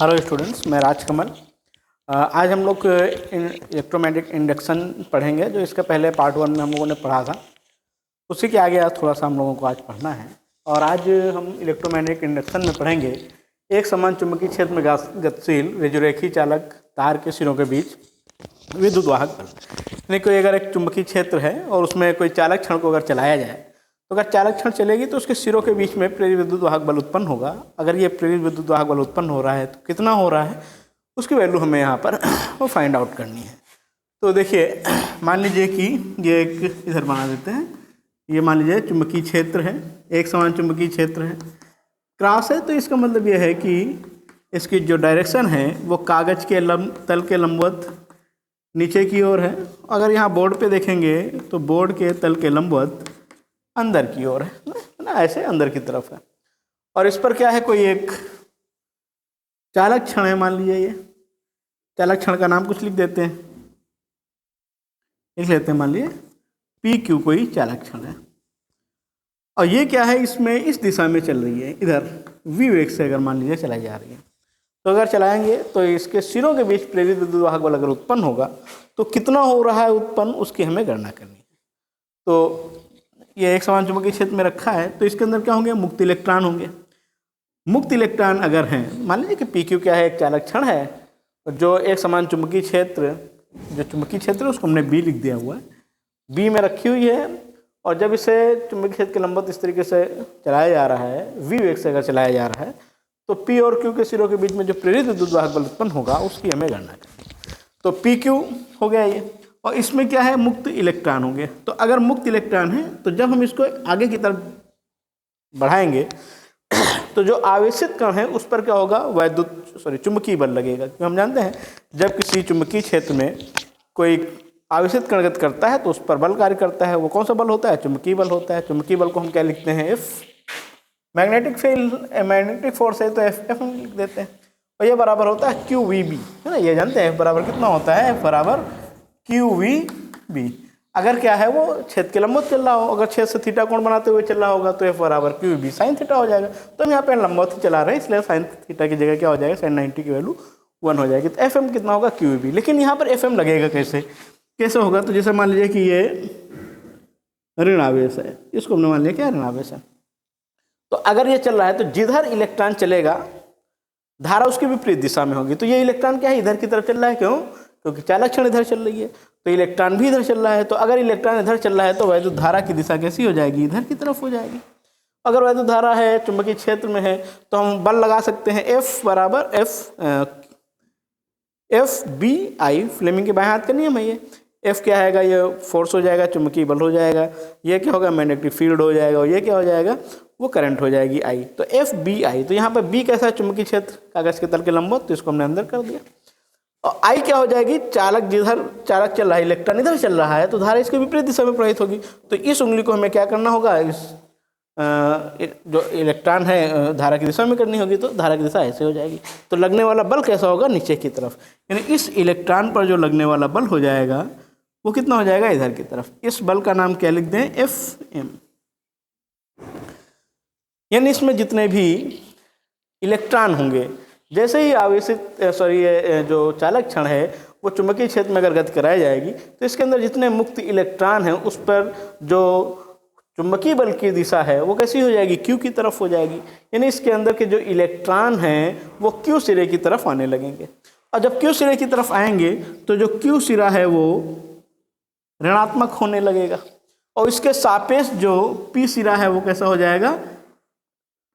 Hello students, मैं राजकमल। आज हम लोग इलेक्ट्रोमैग्नेटिक इंडक्शन पढ़ेंगे। जो इसका पहले पार्ट 1 में हम लोगों ने पढ़ा था, उसी के आगे आज थोड़ा सा हम लोगों को आज पढ़ना है। और आज हम इलेक्ट्रोमैग्नेटिक इंडक्शन में पढ़ेंगे एक समान चुंबकीय क्षेत्र में गतिशील रेजुरेखी चालक तार के सिरों के बीच विद्युत वाहक बल। यानी कोई अगर एक चुंबकीय क्षेत्र है और उसमें कोई चालक क्षण को अगर चलाया जाए, तो अगर चालक क्षण चलेगी तो उसके सिरों के बीच में प्रेरित विद्युत वाहक बल उत्पन्न होगा। अगर ये प्रेरित विद्युत वाहक बल उत्पन्न हो रहा है तो कितना हो रहा है, उसकी वैल्यू हमें यहाँ पर वो फाइंड आउट करनी है। तो देखिए, मान लीजिए कि ये एक इधर बना देते हैं। ये मान लीजिए चुंबकीय क्षेत्र है, एक समान चुंबकीय क्षेत्र है, क्रॉस है। तो इसका मतलब ये है कि इसकी जो डायरेक्शन है वो कागज के तल के लंबवत नीचे की ओर है। अगर यहाँ बोर्ड पे देखेंगे तो बोर्ड के तल के लंबवत अंदर की ओर है ना, ऐसे अंदर की तरफ है। और इस पर क्या है, कोई एक चालक क्षण है। मान लीजिए ये चालक क्षण का नाम कुछ लिख देते हैं, लिख लेते हैं। मान लीजिए पी क्यू कोई चालक क्षण है, और ये क्या है, इसमें इस दिशा में चल रही है, इधर वी वेग से अगर मान लीजिए चलाई जा रही है। तो अगर चलाएंगे तो इसके सिरों के बीच प्रेरित विद्युत वाहक बल अगर उत्पन्न होगा तो कितना हो रहा है उत्पन्न, उसकी हमें गणना करनी है। तो ये एक समान चुंबकीय क्षेत्र में रखा है, तो इसके अंदर क्या होंगे, मुक्त इलेक्ट्रॉन होंगे। मुक्त इलेक्ट्रॉन अगर हैं, मान लीजिए कि पी क्यू क्या है, एक चालक क्षण है, जो एक समान चुंबकीय क्षेत्र, जो चुंबकीय क्षेत्र है उसको हमने बी लिख दिया हुआ है, बी में रखी हुई है। और जब इसे चुंबकीय क्षेत्र के लंबवत इस तरीके से चलाया जा रहा है, वी वेग से अगर चलाया जा रहा है, तो पी और क्यू के सिरों के बीच में जो प्रेरित विद्युत वाहक बल उत्पन्न होगा उसकी हमें गणना करनी है। तो पी क्यू हो गया ये, और इसमें क्या है, मुक्त इलेक्ट्रॉन होंगे। तो अगर मुक्त इलेक्ट्रॉन है तो जब हम इसको आगे की तरफ बढ़ाएंगे तो जो आवेशित कण है उस पर क्या होगा, चुंबकीय बल लगेगा। क्योंकि हम जानते हैं जब किसी चुंबकीय क्षेत्र में कोई आवेशित कण गति करता है तो उस पर बल कार्य करता है। वो कौन सा बल होता है, चुंबकीय बल होता है। चुंबकीय बल को हम क्या लिखते हैं, F. Magnetic field, magnetic force है तो एफ हम लिख देते हैं। और ये बराबर होता है क्यू वी बी, है ना। ये जानते हैं एफ बराबर कितना होता है, एफ बराबर क्यू वी बी। अगर क्या है, वो क्षेत्र के लंबवत चल रहा हो, अगर क्षेत्र से थीटा कोण बनाते हुए चल रहा होगा तो एफ बराबर क्यू बी साइन थीटा हो जाएगा। तो हम यहाँ पे लंबवत ही चला रहे हैं, इसलिए साइन थीटा की जगह क्या हो जाएगा, साइन 90 की वैल्यू 1 हो जाएगी। तो एफ एम कितना होगा, क्यू बी। लेकिन यहाँ पर एफ एम लगेगा कैसे होगा, तो जैसे मान लीजिए कि ये ऋण आवेश है, इसको हमने मान लिया क्या ऋण आवेश है। तो अगर ये चल रहा है तो जिधर इलेक्ट्रॉन चलेगा धारा उसकी विपरीत दिशा में होगी। तो ये इलेक्ट्रॉन क्या है, इधर की तरफ चल रहा है। क्यों, क्योंकि चालक क्षण इधर चल रही है, तो इलेक्ट्रॉन भी इधर चल रहा है। तो अगर इलेक्ट्रॉन इधर चल रहा है तो वैद्युत धारा की दिशा कैसी हो जाएगी, इधर की तरफ हो जाएगी। अगर वैद्युत धारा है, चुंबकीय क्षेत्र में है, तो हम बल लगा सकते हैं एफ बराबर एफ बी आई। फ्लेमिंग के बाएं हाथ का नियम है ये। एफ क्या आएगा, ये फोर्स हो जाएगा, चुंबकीय बल हो जाएगा। ये क्या होगा, मैग्नेटिक फील्ड हो जाएगा। और ये क्या हो जाएगा, वो करंट हो जाएगी आई। तो एफ बी आई। तो यहाँ पर बी कैसा है, चुंबकीय क्षेत्र, कागज के तल के लंबवत, तो इसको हमने अंदर कर दिया। और आई क्या हो जाएगी, चालक, जिधर चालक चल रहा है, इलेक्ट्रॉन इधर चल रहा है, तो धारा इसके विपरीत दिशा में प्रवाहित होगी। तो इस उंगली को हमें क्या करना होगा, इस जो इलेक्ट्रॉन है धारा की दिशा में करनी होगी, तो धारा की दिशा ऐसे हो जाएगी। तो लगने वाला बल कैसा होगा, नीचे की तरफ। यानी इस इलेक्ट्रॉन पर जो लगने वाला बल हो जाएगा वो कितना हो जाएगा, इधर की तरफ। इस बल का नाम क्या लिख दें, एफ एम। यानी इसमें जितने भी इलेक्ट्रॉन होंगे, जैसे ही आवेशित जो चालक क्षण है वो चुंबकीय क्षेत्र में अगर गति कराई जाएगी, तो इसके अंदर जितने मुक्त इलेक्ट्रॉन हैं उस पर जो चुंबकीय बल की दिशा है वो कैसी हो जाएगी, क्यू की तरफ हो जाएगी। यानी इसके अंदर के जो इलेक्ट्रॉन हैं वो क्यू सिरे की तरफ आने लगेंगे। और जब क्यू सिरे की तरफ आएंगे तो जो क्यू सिरा है वो ऋणात्मक होने लगेगा, और इसके सापेक्ष जो पी सिरा है वो कैसा हो जाएगा,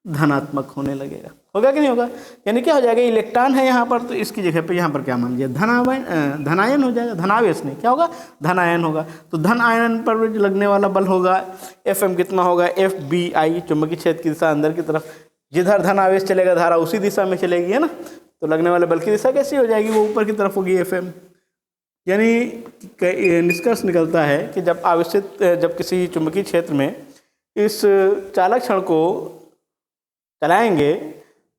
धनात्मक होने लगेगा। होगा कि नहीं होगा। यानी क्या हो जाएगा, इलेक्ट्रॉन है यहाँ पर, तो इसकी जगह पे यहाँ पर क्या मान लीजिए, धनायन हो जाएगा। धनावेश नहीं, क्या होगा, धनायन होगा। तो धन आयन पर जो लगने वाला बल होगा एफ एम कितना होगा, एफ बी आई। चुंबकीय क्षेत्र की दिशा अंदर की तरफ, जिधर धन आवेश चलेगा धारा उसी दिशा में चलेगी, है ना। तो लगने वाले बल की दिशा कैसी हो जाएगी, वो ऊपर की तरफ होगी, एफ एम। यानी निष्कर्ष निकलता है कि जब किसी चुंबकीय क्षेत्र में इस चालक क्षण को चलाएंगे,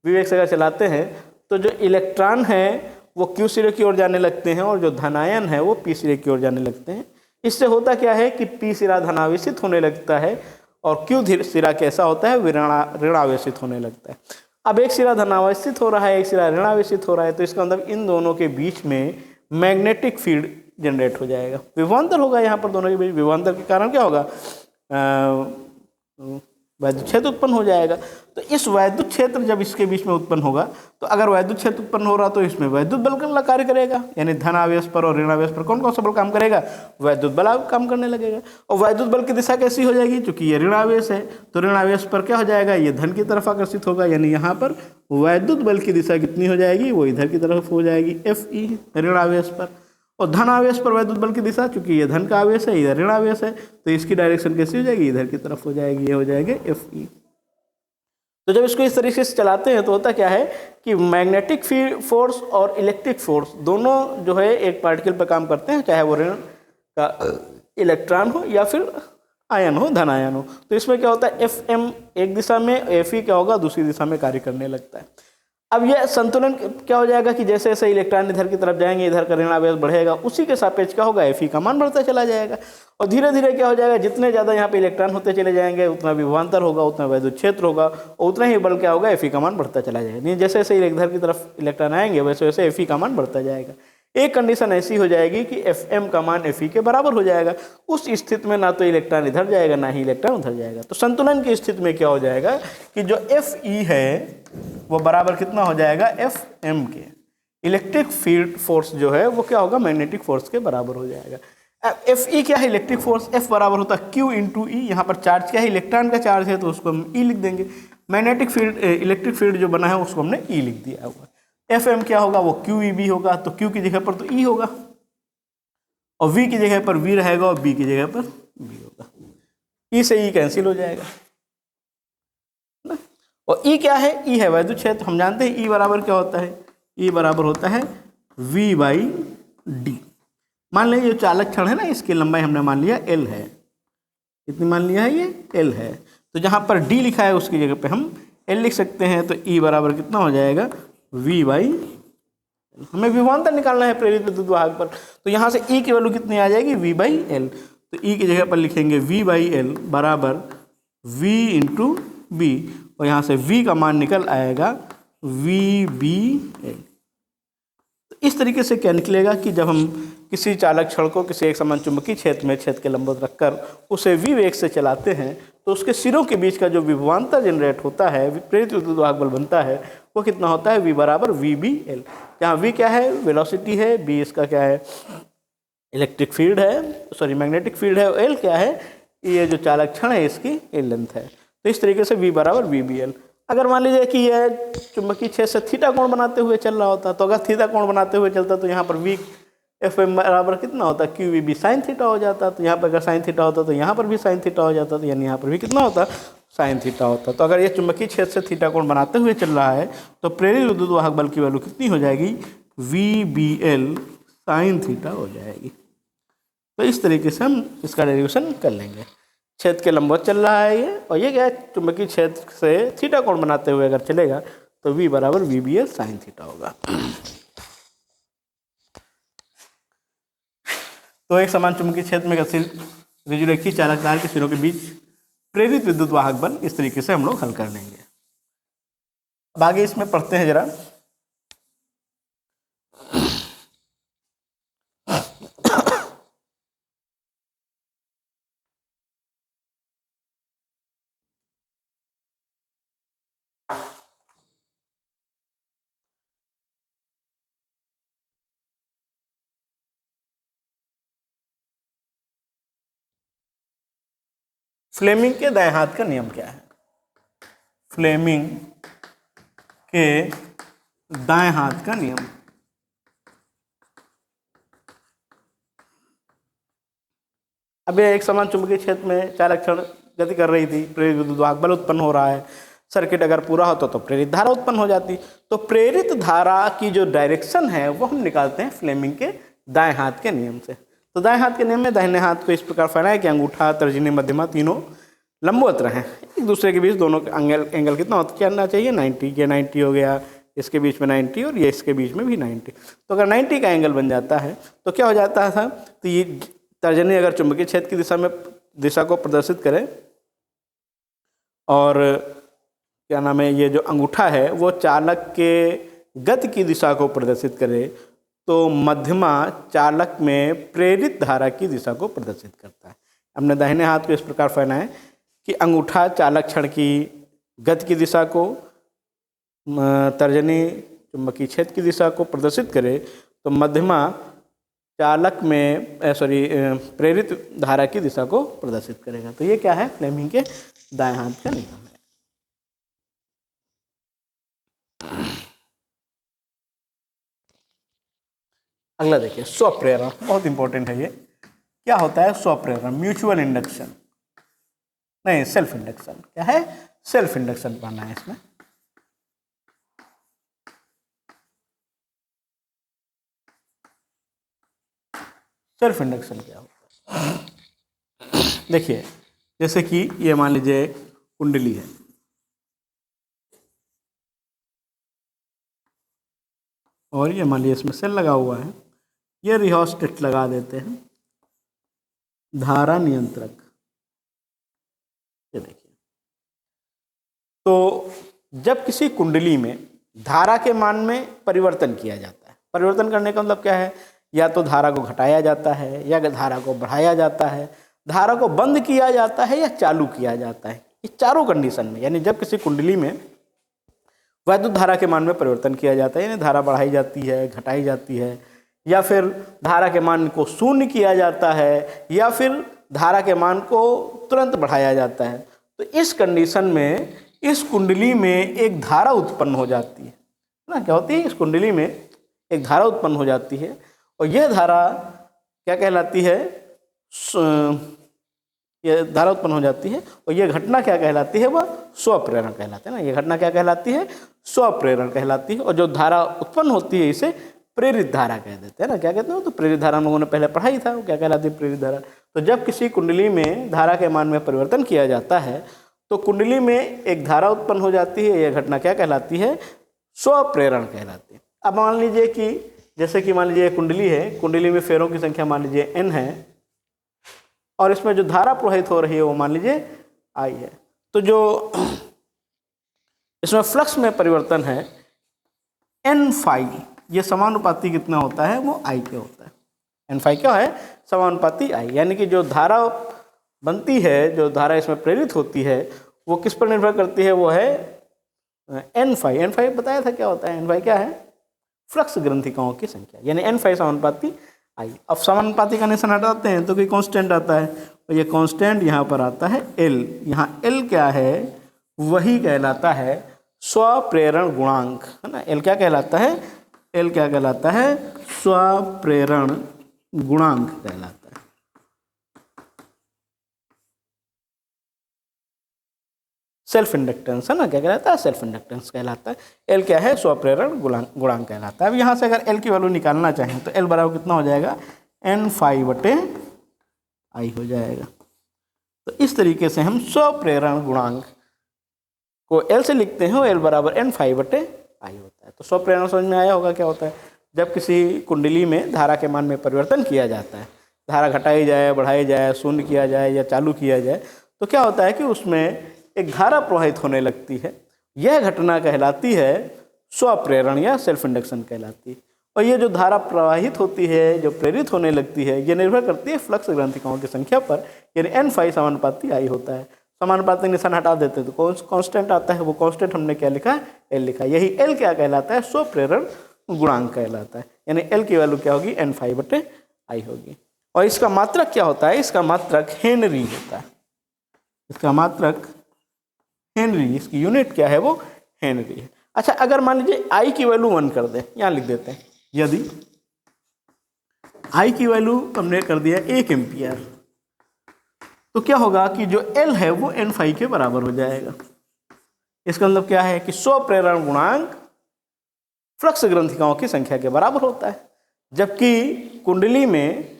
विवेक से अगर चलाते हैं, तो जो इलेक्ट्रॉन हैं वो क्यू सिरे की ओर जाने लगते हैं, और जो धनायन है वो पी सिरे की ओर जाने लगते हैं। इससे होता क्या है कि पी सिरा धनावेशित होने लगता है, और क्यू सिरा कैसा होता है, ऋणावेशित होने लगता है। अब एक सिरा धनावेशित हो रहा है, एक सिरा ऋणावेशित हो रहा है, तो इसका मतलब इन दोनों के बीच में मैग्नेटिक फील्ड जनरेट हो जाएगा, विभवांतर होगा यहाँ पर दोनों के बीच। विभवांतर के कारण क्या होगा, वैद्युत क्षेत्र उत्पन्न हो जाएगा। तो इस वैद्युत क्षेत्र जब इसके बीच में उत्पन्न होगा, तो अगर वैद्युत क्षेत्र उत्पन्न हो रहा तो इसमें वैद्युत बल कार्य करेगा, यानी धन आवेश पर और ऋण आवेश पर कौन कौन सा बल काम करेगा, वैद्युत बल काम करने लगेगा। और वैद्युत बल की दिशा कैसी हो जाएगी, क्योंकि ये ऋण आवेश है तो ऋण आवेश पर क्या हो जाएगा, ये धन की तरफ आकर्षित होगा, यानी यहाँ पर वैद्युत बल की दिशा कितनी हो जाएगी, वो इधर की तरफ हो जाएगी, Fe ऋण आवेश पर। और धन आवेश पर वैद्युत बल की दिशा, चूंकि ये धन का आवेश है, इधर ऋण आवेश है, तो इसकी डायरेक्शन कैसी हो जाएगी, इधर की तरफ हो जाएगी, ये हो जाएगा Fe। तो जब इसको इस तरीके से चलाते हैं तो होता क्या है कि मैग्नेटिक फोर्स और इलेक्ट्रिक फोर्स दोनों जो है एक पार्टिकल पर काम करते हैं, चाहे वो ऋण का इलेक्ट्रॉन हो या फिर आयन हो, धन आयन हो। तो इसमें क्या होता है, Fm एक दिशा में, Fe क्या होगा, दूसरी दिशा में कार्य करने लगता है। अब यह संतुलन क्या हो जाएगा कि जैसे जैसे इलेक्ट्रॉन इधर की तरफ जाएंगे, इधर का ऋण आवेश बढ़ेगा, उसी के सापेक्ष क्या होगा, Fe का मान बढ़ता चला जाएगा। और धीरे धीरे क्या हो जाएगा, जितने ज़्यादा यहाँ पे इलेक्ट्रॉन होते चले जाएंगे, उतना विभवांतर होगा, उतना वैद्युत क्षेत्र होगा, और उतना ही बल क्या होगा, Fe का मान बढ़ता चला जाएगा। नहीं, जैसे जैसे इधर की तरफ इलेक्ट्रॉन आएंगे वैसे वैसे Fe का मान बढ़ता जाएगा। एक कंडीशन ऐसी हो जाएगी कि Fm का मान Fe के बराबर हो जाएगा। उस स्थिति में ना तो इलेक्ट्रॉन इधर जाएगा ना ही इलेक्ट्रॉन उधर जाएगा। तो संतुलन की स्थिति में क्या हो जाएगा कि जो Fe है वो बराबर कितना हो जाएगा, Fm के। इलेक्ट्रिक फील्ड फोर्स जो है वो क्या होगा, मैग्नेटिक फोर्स के बराबर हो जाएगा। Fe क्या है, इलेक्ट्रिक फोर्स, F बराबर होता है Q इंटू ई। यहाँ पर चार्ज क्या है, इलेक्ट्रॉन का चार्ज है तो उसको हम E लिख देंगे। मैग्नेटिक फील्ड, इलेक्ट्रिक फील्ड जो बना है उसको हमने E लिख दिया हुआ। Fm क्या होगा, वो QEB होगा, तो Q की जगह पर तो E होगा, और V की जगह पर V रहेगा, और B की जगह पर B होगा। E से E कैंसिल हो जाएगा ना। और E क्या है, E है वैद्युत क्षेत्र। हम जानते हैं E बराबर क्या होता है, E बराबर होता है V/d। मान लीजिए जो चालक क्षण है ना, इसकी लंबाई हमने मान लिया L है। कितनी मान लिया है, ये L है। तो जहाँ पर D लिखा है उसकी जगह पे हम L लिख सकते हैं। तो E बराबर कितना हो जाएगा, V/L। हमें विभवांतर निकालना है प्रेरित विद्युत वाहक पर, तो यहाँ से E की वैल्यू कितनी आ जाएगी, V/L। तो E की जगह पर लिखेंगे V/L बराबर V इंटू B, और यहाँ से V का मान निकल आएगा VBL। तो इस तरीके से क्या निकलेगा कि जब हम किसी चालक छड़ को किसी एक समान चुंबकीय क्षेत्र में छेद के लंबवत रखकर उसे V वेग से चलाते हैं, तो उसके सिरों के बीच का जो विभवांतर जनरेट होता है, प्रेरित विद्युत वाहक बल बनता है, वो कितना होता है, V बराबर VBL। जहाँ V क्या है, वेलोसिटी है, B इसका क्या है, इलेक्ट्रिक फील्ड है, सॉरी मैग्नेटिक फील्ड है, L क्या है, ये जो चालक क्षण है इसकी लेंथ है। तो इस तरीके से V बराबर VBL। अगर मान लीजिए कि यह चुंबकीय क्षेत्र से थीटा कोण बनाते हुए चल रहा होता, तो अगर थीटा कोण बनाते हुए चलता तो यहाँ पर V Fm बराबर कितना होता, QVB साइन थीटा हो जाता। तो यहाँ पर अगर साइन थीटा होता तो यहाँ पर भी साइन थीटा हो जाता, तो यानी यहाँ पर भी कितना होता, साइन थीटा होता। तो अगर ये चुंबकीय क्षेत्र से थीटा कोण बनाते हुए चल रहा है तो प्रेरित विद्युत वाहक बल की वैल्यू कितनी हो जाएगी, VBL साइन थीटा हो जाएगी। तो इस तरीके से हम इसका डेरिवेशन कर लेंगे। क्षेत्र के लंबवत चल रहा है ये, और ये क्या है, चुंबकीय क्षेत्र से थीटा कोण बनाते हुए अगर चलेगा तो V बराबर VBL साइन थीटा होगा। तो एक समान चुंबकीय क्षेत्र में गतिशील रिजुरेखी चालक तार के सिरों के बीच प्रेरित विद्युत वाहक बल इस तरीके से हम लोग हल कर लेंगे। अब आगे इसमें पढ़ते हैं जरा। फ्लेमिंग के दाएं हाथ का नियम क्या है, फ्लेमिंग के दाएं हाथ का नियम। अब एक समान चुंबकीय क्षेत्र में चालक क्षण गति कर रही थी, प्रेरित विद्युत वाहक बल उत्पन्न हो रहा है, सर्किट अगर पूरा होता तो प्रेरित धारा उत्पन्न हो जाती। तो प्रेरित धारा की जो डायरेक्शन है वो हम निकालते हैं फ्लेमिंग के दाएं हाथ के नियम से। तो दाएं हाथ के नियम में दाहिने हाथ को इस प्रकार फैलाना है कि अंगूठा, तर्जनी, मध्यमा तीनों लंबवत रहें एक दूसरे के बीच। दोनों का एंगल कितना होना चाहिए, 90। ये 90 हो गया, इसके बीच में 90 और ये इसके बीच में भी 90। तो अगर 90 का एंगल बन जाता है तो क्या हो जाता था, तो ये तर्जनी अगर चुंबकीय क्षेत्र की दिशा को प्रदर्शित करें और क्या नाम है, ये जो अंगूठा है वो चालक के गति की दिशा को प्रदर्शित करे तो मध्यमा चालक में प्रेरित धारा की दिशा को प्रदर्शित करता है। हमने दाहिने हाथ को इस प्रकार फैलाना है कि अंगूठा चालक छड़ की गति की दिशा को, तर्जनी चुंबकीय क्षेत्र की दिशा को प्रदर्शित करे तो मध्यमा चालक में प्रेरित धारा की दिशा को प्रदर्शित करेगा। तो ये क्या है, फ्लेमिंग के दाएं हाथ का नियम है। अगला देखिए, स्वप्रेरण, बहुत इंपॉर्टेंट है ये। क्या होता है स्वप्रेरण? म्यूचुअल इंडक्शन, नहीं सेल्फ इंडक्शन। क्या है? सेल्फ इंडक्शन पढ़ना है इसमें। सेल्फ इंडक्शन क्या होता है? देखिए, जैसे कि ये मान लीजिए कुंडली है और ये मान लीजिए इसमें सेल लगा हुआ है, ये रिहोस्टेट लगा देते हैं, धारा नियंत्रक। ये देखिए, तो जब किसी कुंडली में धारा के मान में परिवर्तन किया जाता है, परिवर्तन करने का मतलब क्या है, या तो धारा को घटाया जाता है या धारा को बढ़ाया जाता है, धारा को बंद किया जाता है या चालू किया जाता है। ये चारों कंडीशन में, यानी जब किसी कुंडली में वैद्युत धारा के मान में परिवर्तन किया जाता है, यानी धारा बढ़ाई जाती है, घटाई जाती है, या फिर धारा के मान को शून्य किया जाता है, या फिर धारा के मान को तुरंत बढ़ाया जाता है, तो इस कंडीशन में इस कुंडली में एक धारा उत्पन्न हो जाती है ना। क्या होती है? इस कुंडली में एक धारा उत्पन्न हो जाती है और यह धारा क्या कहलाती है? ये धारा उत्पन्न हो जाती है और ये घटना क्या कहलाती है? वह स्वप्रेरण कहलाती है ना। ये घटना क्या कहलाती है? स्वप्रेरण कहलाती है। और जो धारा उत्पन्न होती है इसे प्रेरित धारा कह देते हैं ना। क्या कहते हैं? तो प्रेरित धारा हम लोगों ने पहले पढ़ा ही था, वो क्या कहलाती है? प्रेरित धारा। तो जब किसी कुंडली में धारा के मान में परिवर्तन किया जाता है तो कुंडली में एक धारा उत्पन्न हो जाती है, यह घटना क्या कहलाती है? स्वप्रेरण कहलाती है। अब मान लीजिए कि जैसे कि मान लीजिए कुंडली है, कुंडली में फेरों की संख्या मान लीजिए n है और इसमें जो धारा प्रवाहित हो रही है वो मान लीजिए I है। तो जो इसमें फ्लक्स में परिवर्तन है n फाई, ये समानुपाती कितना होता है? वो I के होता है। n फाई क्या है? समानुपाती I, यानी कि जो धारा बनती है, जो धारा इसमें प्रेरित होती है वो किस पर निर्भर करती है? वो है n फाई। n फाई बताया था क्या होता है? n फाई क्या है? फ्लक्स ग्रंथिकाओं की संख्या, यानी n फाई समानुपाती I। अब समानुपाती का निशान हटाते हैं तो कोई कांस्टेंट आता है, और ये कांस्टेंट यहाँ पर आता है L। यहाँ L क्या है? वही कहलाता है स्वप्रेरण गुणांक, है ना। L क्या कहलाता है? L क्या कहलाता है? स्वप्रेरण गुणांक कहलाता है। सेल्फ इंडक्टेंस, है ना। क्या कहलाता है? सेल्फ इंडक्टेंस कहलाता है। L क्या है? स्वप्रेरण गुणांक कहलाता है। अब यहाँ से अगर L की वैल्यू निकालना चाहें तो L बराबर कितना हो जाएगा? n फाई बटे I हो जाएगा। तो इस तरीके से हम स्वप्रेरण गुणांक को L से लिखते हैं और L बराबर n फाई बटे I होता है। तो स्वप्रेरण समझ में आया होगा क्या होता है? जब किसी कुंडली में धारा के मान में परिवर्तन किया जाता है, धारा घटाई जाए, बढ़ाई जाए, शून्य किया जाए या चालू किया जाए, तो क्या होता है कि उसमें एक धारा प्रवाहित होने लगती है। यह घटना कहलाती है स्वप्रेरण या सेल्फ इंडक्शन कहलाती है। और ये जो धारा प्रवाहित होती है, जो प्रेरित होने लगती है, ये निर्भर करती है फ्लक्स ग्रंथिकाओं की संख्या पर, यानी n फाई समानुपाती I होता है। समानुपाती निशान हटा देते हैं तो कांस्टेंट आता है, वो कांस्टेंट हमने क्या लिखा है? L लिखा है। यही L क्या कहलाता है? स्वप्रेरण गुणांक कहलाता है। यानी L की वैल्यू क्या होगी? n फाई बटे I होगी। और इसका मात्रक क्या होता है? इसका मात्रक हेनरी होता है। इसका मात्रक हेनरी, इसकी यूनिट क्या है? वो हेनरी है। अच्छा, अगर मान लीजिए I की वैल्यू 1 कर दें, यहाँ लिख देते हैं, यदि I की वैल्यू हमने कर दिया 1 एम्पियर, तो क्या होगा कि जो L है वो n फाई के बराबर हो जाएगा। इसका मतलब क्या है कि स्वप्रेरण गुणांक फ्लक्स ग्रंथिकाओं की संख्या के बराबर होता है, जबकि कुंडली में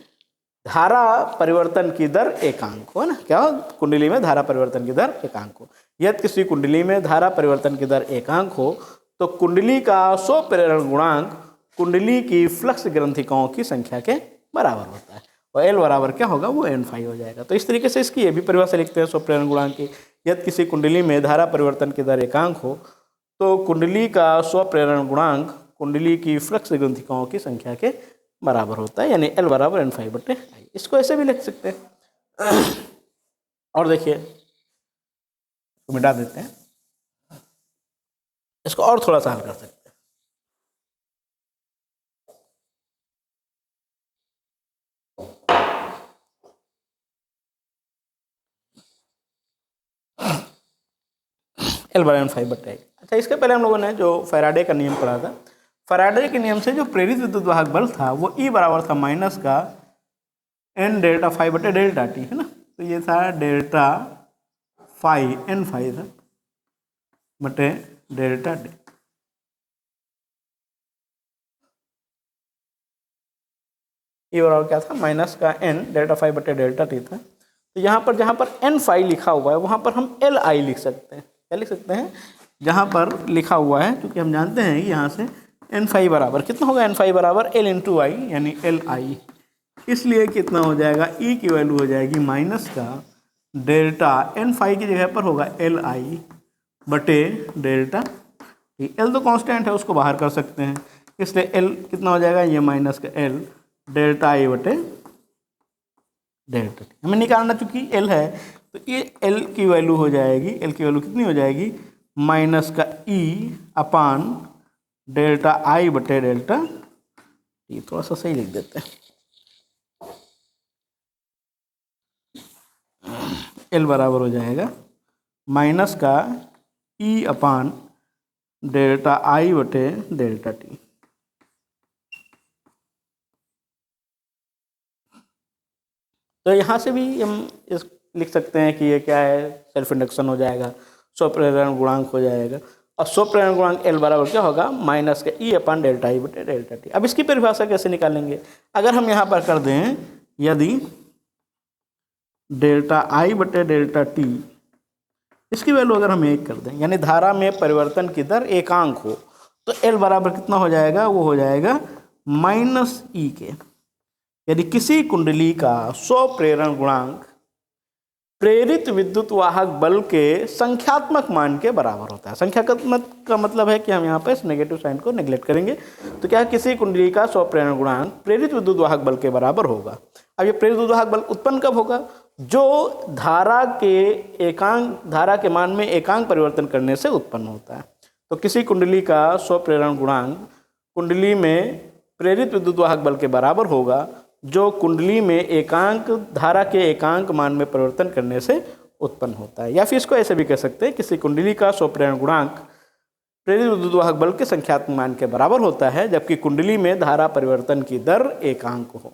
धारा परिवर्तन की दर एकांक हो, है ना। क्या हो? कुंडली में धारा परिवर्तन की दर एकांक हो। यदि किसी कुंडली में धारा परिवर्तन की दर एकांक हो तो कुंडली का स्वप्रेरण गुणांक कुंडली की फ्लक्स ग्रंथिकाओं की संख्या के बराबर होता है, और L बराबर क्या होगा? वो n फाई हो जाएगा। तो इस तरीके से इसकी ये भी परिभाषा लिखते हैं स्वप्रेरण गुणांक की, यदि किसी कुंडली में धारा परिवर्तन की दर एकांक हो तो कुंडली का स्वप्रेरण गुणांक कुंडली की फ्लक्स ग्रंथिकाओं की संख्या के बराबर होता है, यानी L बराबर N5/I। इसको ऐसे भी लिख सकते हैं। और देखिए तो मिटा देते हैं, इसको और थोड़ा सा हल कर सकते हैं। L/N5/I। अच्छा, इसके पहले हम लोगों ने जो फैराडे का नियम पढ़ा था, फैराडे के नियम से जो प्रेरित विद्युत वाहक बल था वो E बराबर था माइनस का N डेल्टा फाई बटे डेल्टा टी, है ना। तो ये था डेल्टा फाई N5 था बटे डेल्टा टी। E बराबर क्या था, माइनस का N डेल्टा फाई बटे डेल्टा टी था। तो यहाँ पर जहाँ पर N5 लिखा हुआ है वहाँ पर हम Li लिख सकते हैं। क्या लिख सकते हैं, जहाँ पर लिखा हुआ है, क्योंकि हम जानते हैं कि यहाँ से N5 बराबर कितना होगा, N5 बराबर L इंटू आई यानी Li। इसलिए कितना हो जाएगा, E की वैल्यू हो जाएगी माइनस का डेल्टा N5 की जगह पर होगा Li बटे डेल्टा टी। L तो कांस्टेंट है, उसको बाहर कर सकते हैं, इसलिए L कितना हो जाएगा, ये माइनस का L डेल्टा I बटे डेल्टा टी हमें निकालना, चूंकि L है तो ये L की वैल्यू हो जाएगी, L की वैल्यू कितनी हो जाएगी, माइनस का E अपान डेल्टा I बटे डेल्टा टी। थोड़ा सा सही लिख देते हैं, L बराबर हो जाएगा माइनस का E अपान डेल्टा I बटे डेल्टा टी। तो यहाँ से भी हम इस लिख सकते हैं कि ये क्या है, सेल्फ इंडक्शन हो जाएगा, स्वप्रेरण गुणांक हो जाएगा, और स्वप्रेरण गुणांक L बराबर क्या होगा, माइनस का E अपान डेल्टा I बटे डेल्टा टी। अब इसकी परिभाषा कैसे निकालेंगे, अगर हम यहाँ पर कर दें, यदि डेल्टा I बटे डेल्टा टी इसकी वैल्यू अगर हम 1 कर दें, यानी धारा में परिवर्तन की दर एकांक हो, तो L बराबर कितना हो जाएगा, वो हो जाएगा माइनस E के। यदि किसी कुंडली का स्वप्रेरण गुणांक प्रेरित विद्युत वाहक बल के संख्यात्मक मान के बराबर होता है। संख्यात्मक का मतलब है कि हम यहाँ पे इस नेगेटिव साइन को नेग्लेक्ट करेंगे। तो क्या, किसी कुंडली का स्वप्रेरण गुणांक प्रेरित विद्युत वाहक बल के बराबर होगा। अब ये प्रेरित विद्युत वाहक बल उत्पन्न कब होगा, जो धारा के मान में एकांक परिवर्तन करने से उत्पन्न होता है। तो किसी कुंडली का स्वप्रेरण गुणांक कुंडली में प्रेरित विद्युत वाहक बल के बराबर होगा, जो कुंडली में धारा के एकांक मान में परिवर्तन करने से उत्पन्न होता है। या फिर इसको ऐसे भी कह सकते हैं, किसी कुंडली का स्वप्रेरण गुणांक प्रेरित विद्युत वाहक बल के संख्यात्मक मान के बराबर होता है, जबकि कुंडली में धारा परिवर्तन की दर एकांक हो।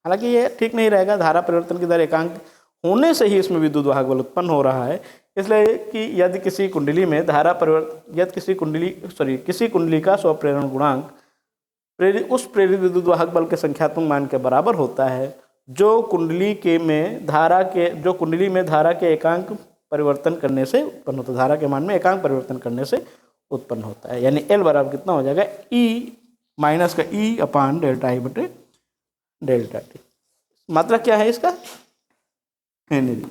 हालांकि ये ठीक नहीं रहेगा, धारा परिवर्तन की दर एकांक होने से ही इसमें विद्युत वाहक बल उत्पन्न हो रहा है। इसलिए कि यदि किसी कुंडली में किसी कुंडली का स्वप्रेरण गुणांक प्रेरित विद्युत वाहक बल के संख्यात्मक मान के बराबर होता है, जो कुंडली में धारा के एकांक परिवर्तन करने से उत्पन्न होता है, धारा के मान में एकांक परिवर्तन करने से उत्पन्न होता है। यानी L बराबर कितना हो जाएगा, E माइनस का E अपान डेल्टा I बटे डेल्टा टी। मात्रा क्या है इसका, हेनरी।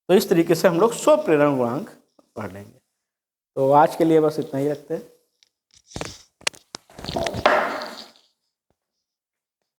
तो इस तरीके से हम लोग स्वप्रेरण गुणांक पढ़ लेंगे। तो आज के लिए बस इतना ही रखते हैं।